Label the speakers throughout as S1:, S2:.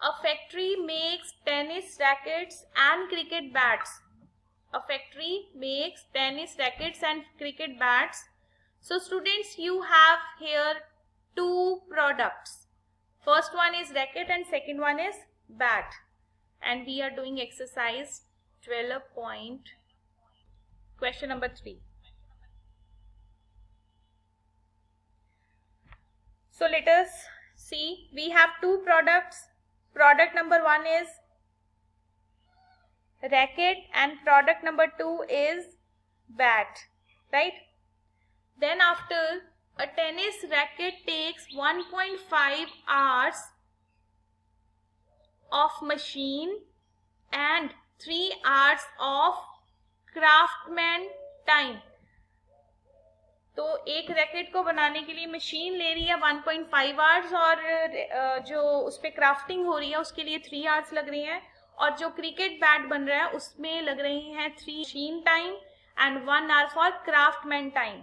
S1: A factory makes tennis rackets and cricket bats. A factory makes tennis rackets and cricket bats. So students, you have here two products. First one is racket and second one is bat. And we are doing exercise 12 point. Question number 3. So let us see. We have two products. Product number 1 is racket and product number 2 is bat, right? Then after, a tennis racket takes 1.5 hours of machine and 3 hours of craftsman time. तो एक racket को बनाने के लिए machine ले रही है 1.5 hours और जो उस पर क्राफ्टिंग हो रही है उसके लिए 3 आवर्स लग रही हैं, और जो क्रिकेट बैट बन रहा है उसमें लग रही हैं 3 machine time and 1 hour for craftsman time.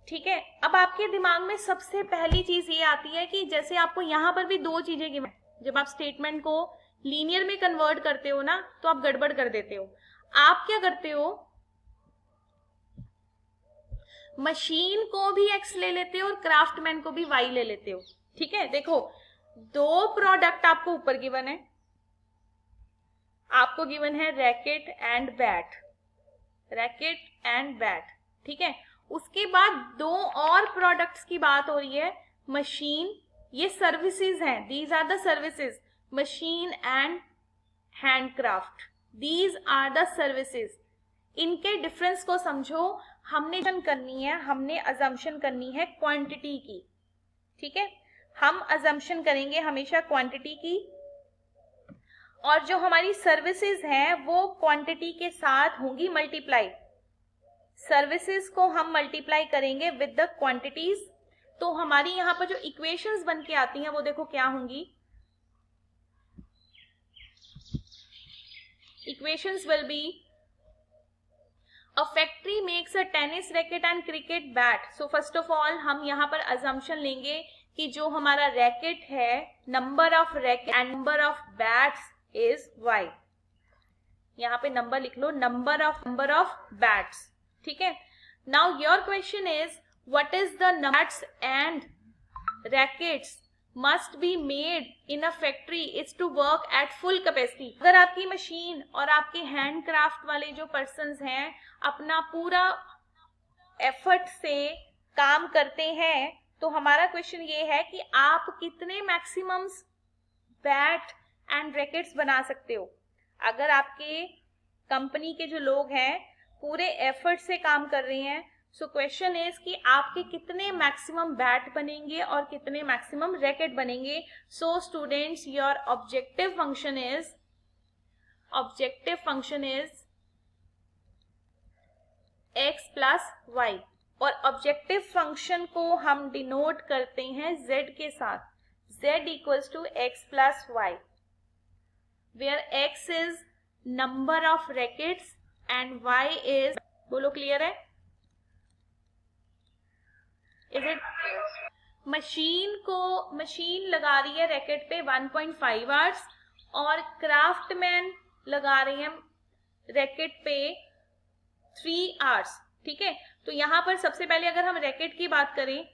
S1: ठीक है, अब आपके दिमाग में सबसे पहली चीज ये आती है कि जैसे आपको यहाँ पर भी दो चीजें गिवन, जब आप स्टेटमेंट को लीनियर में कन्वर्ट करते हो ना तो आप गड़बड़ कर देते हो. आप क्या करते हो, मशीन को भी एक्स ले लेते हो और क्राफ्टमैन को भी वाई ले लेते हो. ठीक है, देखो दो प्रोडक्ट आपको ऊपर गिवन है. आपको गिवन है racket and bat, racket and bat. ठीक है, उसके बाद दो और प्रोडक्ट्स की बात हो रही है. मशीन, ये सर्विसेज हैं, these are the services. Machine and handcraft, these are the services. इनके डिफरेंस को समझो. हमने अजम्पशन करनी है क्वांटिटी की. ठीक है, हम अजम्पशन करेंगे हमेशा क्वांटिटी की, और जो हमारी सर्विसेज हैं वो क्वांटिटी के साथ होंगी मल्टीप्लाई. सर्विसेज को हम मल्टीप्लाई करेंगे विद द क्वांटिटीज. तो हमारी यहाँ पर जो इक्वेशंस बन के आती हैं वो देखो क्या होंगी. Equations will be A factory makes a tennis racket and cricket bat. So first of all हम यहाँ पर assumption लेंगे कि जो हमारा रैकेट है, number of racket and number of bats is y. यहाँ पे नंबर लिख लो, number of bats. ठीक है. Now your question is what is the bats and rackets must be made in a factory is to work at full capacity. अगर आपकी machine और आपके handcraft वाले जो पर्सन्स हैं अपना पूरा एफर्ट से काम करते हैं, तो हमारा क्वेश्चन ये है कि आप कितने मैक्सिमम बैट एंड रैकेट्स बना सकते हो. अगर आपके कंपनी के जो लोग हैं पूरे एफर्ट से काम कर रहे हैं, सो क्वेश्चन इज कि आपके कितने मैक्सिमम बैट बनेंगे और कितने मैक्सिमम रैकेट बनेंगे. So students, your objective function is x plus y, और ऑब्जेक्टिव फंक्शन को हम डिनोट करते हैं z के साथ. z equals to x plus y, where x is number of rackets and y is, बोलो क्लियर है? Is it? मशीन लगा रही है रैकेट पे 1.5 आवर्स और क्राफ्टमैन लगा रही है रैकेट पे 3 आवर्स. ठीक है, तो यहां पर सबसे पहले अगर हम रैकेट की बात करें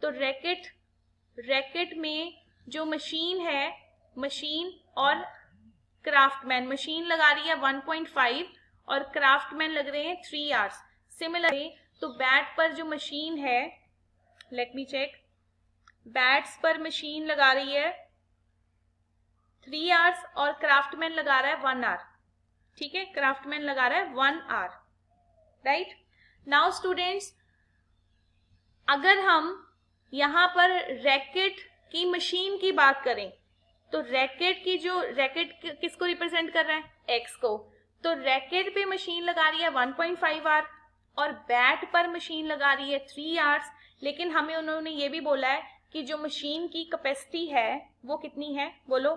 S1: तो रैकेट में जो मशीन है, मशीन और क्राफ्टमैन, मशीन लगा रही है 1.5 और क्राफ्टमैन लग रहे हैं 3 आवर्स. सिमिलरली तो बैट पर जो मशीन है, लेट मी चेक, बैट्स पर मशीन लगा रही है 3 आवर्स और क्राफ्टमैन लगा रहा है 1 आवर. ठीक है, क्राफ्टमैन लगा रहा है 1 आवर. राइट. नाउ स्टूडेंट्स, अगर हम यहाँ पर रैकेट की मशीन की बात करें तो रैकेट किसको रिप्रेजेंट कर रहा है? एक्स को. तो रैकेट पे मशीन लगा रही है 1.5 आवर और बैट पर मशीन लगा रही है 3 आवर्स. लेकिन हमें उन्होंने ये भी बोला है कि जो मशीन की कैपेसिटी है वो कितनी है, बोलो.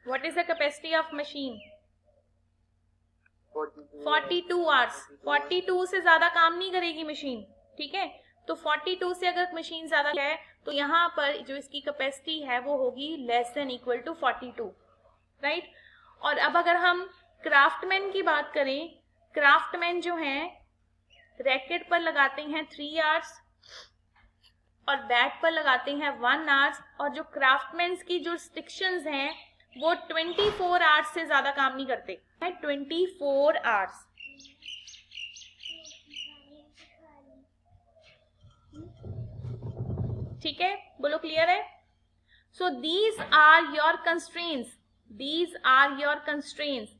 S1: What is the capacity of machine? 42 hours. 42 से ज्यादा काम नहीं करेगी मशीन. ठीक है, तो 42 से अगर मशीन ज्यादा है तो यहाँ पर जो इसकी कैपेसिटी है वो होगी less than equal to 42, right. और अब अगर हम क्राफ्टमैन की बात करें, क्राफ्टमैन जो हैं रैकेट पर लगाते हैं 3 आवर्स और बैट पर लगाते हैं 1 आवर्स, और जो क्राफ्टमैन की जो रिस्ट्रिक्शंस हैं वो 24 आवर्स से ज्यादा काम नहीं करते, 24 आवर्स। ठीक है, बोलो क्लियर है। So these are your constraints, these are your constraints.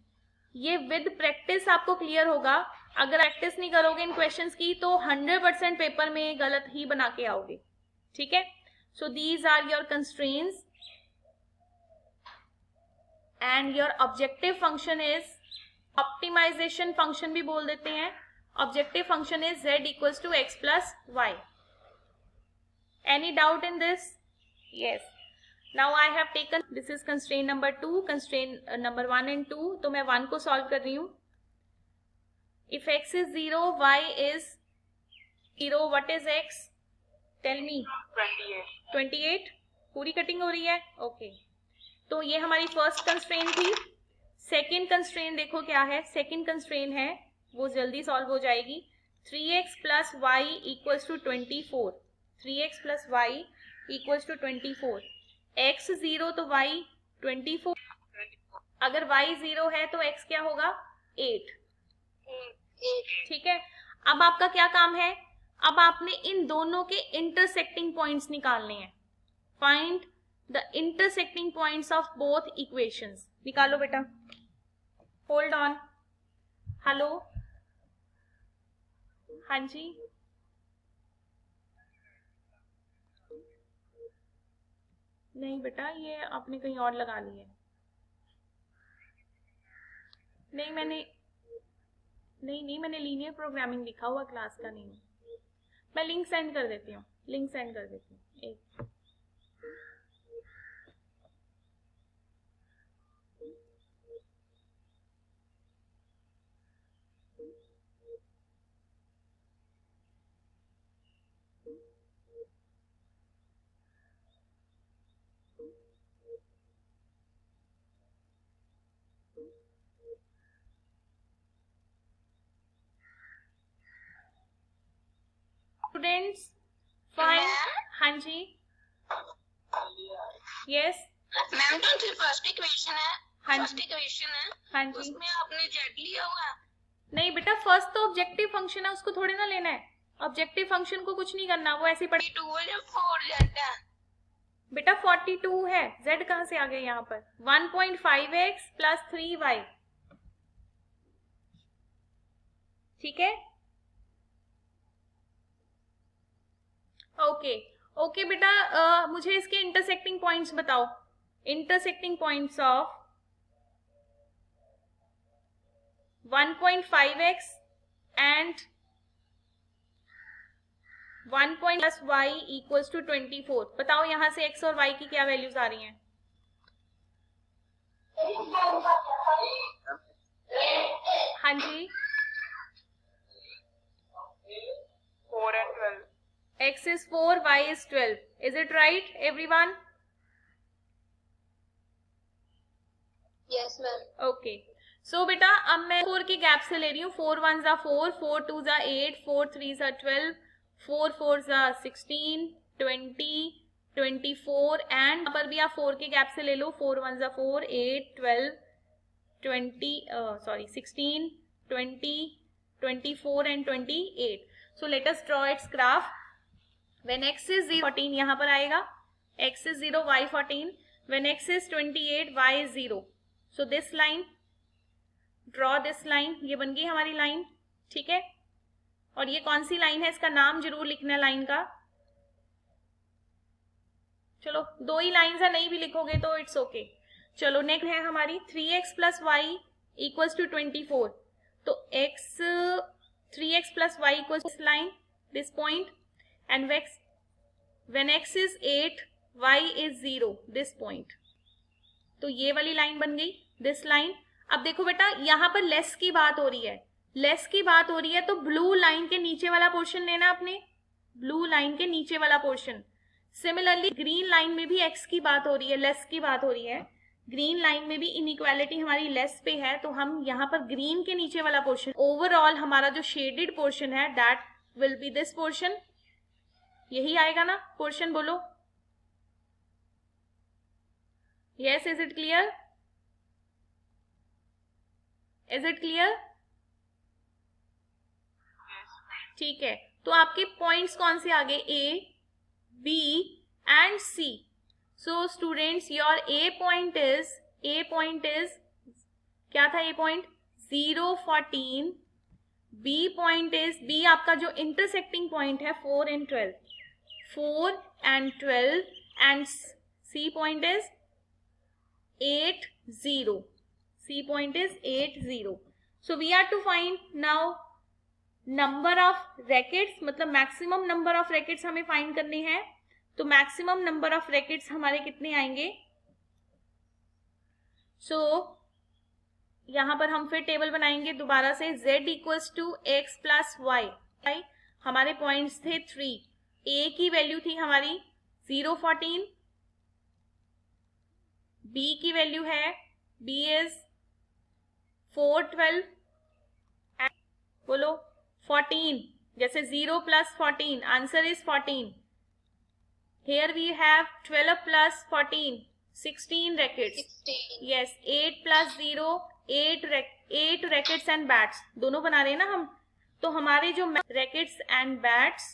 S1: ये विद प्रैक्टिस आपको क्लियर होगा। अगर प्रैक्टिस नहीं करोगे इन क्वेश्चंस की तो 100% पेपर में गलत ही बना के आओगे, ठीक है। So these are your constraints and your objective function is, optimization function भी बोल देते हैं। Objective function is z equals to x plus y. Any doubt in this? Yes. Now I have taken, this is constraint number 2, constraint number 1 and 2. तो मैं 1 को solve कर रही हूँ. If x is 0, y is 0, what is x? Tell me. 28. पूरी cutting हो रही है? Okay. तो ये हमारी first constraint थी. Second constraint देखो क्या है? Second constraint है, वो जल्दी solve हो जाएगी. 3x plus y equals to 24. 3x plus y equals to 24. x 0 तो y 24. अगर y 0 है तो x क्या होगा? 8. ठीक है, अब आपका क्या काम है? अब आपने इन दोनों के इंटरसेक्टिंग पॉइंट्स निकालने हैं. Find the intersecting points of both equations. निकालो बेटा. Hold on. हेलो, हाँ जी, नहीं बेटा ये आपने कहीं और लगा ली है. नहीं मैंने लीनियर प्रोग्रामिंग लिखा हुआ क्लास का नहीं. मैं लिंक सेंड कर देती हूँ, लिंक सेंड कर देती हूँ. एक स्टूडेंट्स फाइन. हाँ जी, यस
S2: मैम. तो फर्स्ट इक्वेशन है,
S1: हाँ
S2: फर्स्ट
S1: जी,
S2: इक्वेशन है,
S1: हाँ जी.
S2: उसमें आपने जेड लिया हुआ है.
S1: नहीं बेटा, फर्स्ट तो ऑब्जेक्टिव फंक्शन है, उसको थोड़ी ना लेना है. ऑब्जेक्टिव फंक्शन को कुछ नहीं करना, वो ऐसे पड़े.
S2: 2 है, 4 जेड है.
S1: बेटा 42 है, z कहाँ से आ गए यहाँ पर? 1.5x plus 3y. ठीक है, ओके ओके बेटा. मुझे इसके इंटरसेक्टिंग पॉइंट्स बताओ. Intersecting points of 1.5x and 1 plus y equals to 24. बताओ यहाँ से x और y की क्या वैल्यूज आ रही हैं? हाँ जी,
S2: 4 and 12.
S1: x is 4, y is 12. Is it right, everyone?
S2: Yes ma'am.
S1: Okay. So बेटा अब मैं 4 के गैप से ले रही हूँ. 4 1 जा 4, 4 2 जा 8, 4 3 जा 12, 4 4 जा 16, 20, 24 एंड यहाँ पर भी आप 4 के गैप से ले लो. 4 1 जा 4, 8, 12, 16, 20, 24 and 28. So let us draw its graph. When x is 0, 14 यहाँ पर आएगा. x is 0, y 14. When x is 28, y is 0. So this line, draw this line. ये बन गई हमारी लाइन, ठीक है. और ये कौन सी लाइन है, इसका नाम जरूर लिखना लाइन का. चलो 2 ही लाइन है, नहीं भी लिखोगे तो इट्स ओके. चलो नेक्स्ट है हमारी 3x plus y equals to 24. तो x 3x plus y equals this line, this point. And when x is 8, y is 0, this point. तो ये वाली लाइन बन गई, this line. अब देखो बेटा यहाँ पर लेस की बात हो रही है, लेस की बात हो रही है तो ब्लू लाइन के नीचे वाला पोर्शन लेना आपने. ब्लू लाइन के नीचे वाला पोर्शन. सिमिलरली ग्रीन लाइन में भी x की बात हो रही है, लेस की बात हो रही है, ग्रीन लाइन में भी इनइक्वालिटी हमारी लेस पे है, तो हम यहाँ पर ग्रीन के नीचे वाला पोर्शन, ओवरऑल हमारा जो शेडेड पोर्शन है that will be this portion, यही आएगा ना पोर्शन, बोलो yes, is it clear, is it clear? ठीक है, तो आपके पॉइंट्स कौन से आगे, A, B and C. So students, your A point is क्या था A point? 0, 14. B point is, B आपका जो इंटरसेक्टिंग पॉइंट है 4 and 12, 4 and 12, and C point is 8, 0. C point is 8, 0. So we are to find now number of rackets, मतलब maximum number of rackets हमें find करने हैं। तो maximum number of rackets हमारे कितने आएंगे? सो यहां पर हम फिर टेबल बनाएंगे दोबारा से, z equals to x plus y, हमारे पॉइंट्स थे 3, a की वैल्यू थी हमारी 0, 14, b की वैल्यू है, b इज 4, 12, बोलो 14, जैसे 0 plus 14, answer is 14. Here we have 12 plus 14, 16 rackets.
S2: 16.
S1: Yes, 8 plus 0, 8 rackets and bats. दोनों बना रहे हैं ना हम, तो हमारे जो rackets and bats,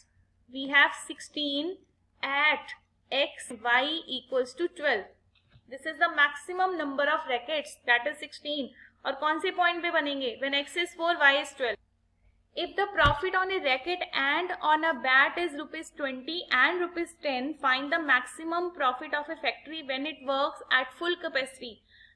S1: we have 16 at x, y equals to 12. This is the maximum number of rackets, that is 16. और कौन से पॉइंट पे बनेंगे? When x is 4, y is 12. If the profit on a racket and on a bat is rupees 20 and rupees 10, find the maximum profit of a factory when it works at full capacity.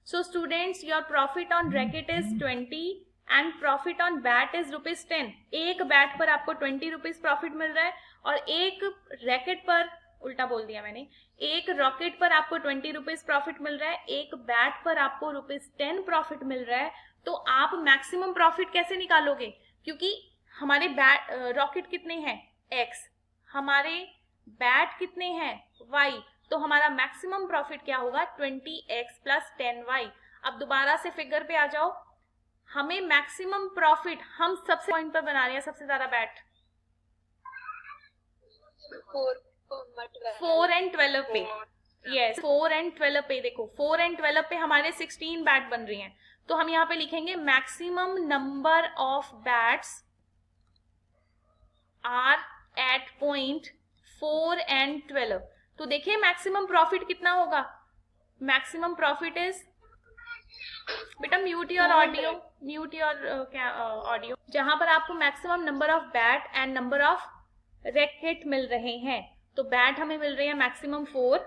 S1: So students, your profit on racket is 20 and profit on bat is rupees 10. एक bat पर आपको 20 rupees profit मिल रहा है और एक racket पर, उल्टा बोल दिया मैंने, एक रॉकेट पर आपको 20 रुपीज प्रॉफिट मिल रहा है, एक बैट पर आपको रुपीज 10 प्रॉफिट मिल रहा है। तो आप मैक्सिमम प्रॉफिट कैसे निकालोगे? क्योंकि हमारे बैट रॉकेट कितने हैं? x, हमारे बैट कितने हैं? y, तो हमारा मैक्सिमम प्रॉफिट क्या होगा? 20x plus 10y. अब दोबारा से फिगर पे आ जाओ, हमें मैक्सिमम प्रॉफिट हम सबसे पॉइंट पर बना रहे हैं, सबसे ज्यादा बैट 4 and 12 पे, यस 4 and 12 पे, देखो 4 and 12 पे हमारे 16 बैट बन रही हैं, तो हम यहाँ पे लिखेंगे maximum number of bats are at point 4 and 12. तो देखिए मैक्सिमम प्रॉफिट कितना होगा? मैक्सिमम प्रॉफिट इज, बेटा mute your audio, mute your audio, जहां पर आपको maximum number of bat and number of racket मिल रहे हैं। तो बैट हमें मिल रहे हैं मैक्सिमम 4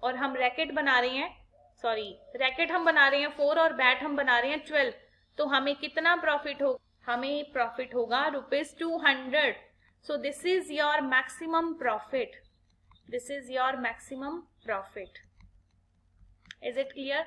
S1: और हम रैकेट बना रहे हैं, सॉरी रैकेट हम बना रहे हैं 4 और बैट हम बना रहे हैं 12। तो हमें कितना प्रॉफिट होगा? हमें प्रॉफिट होगा rupees 200. So this is your maximum profit. This is your maximum profit. Is it clear?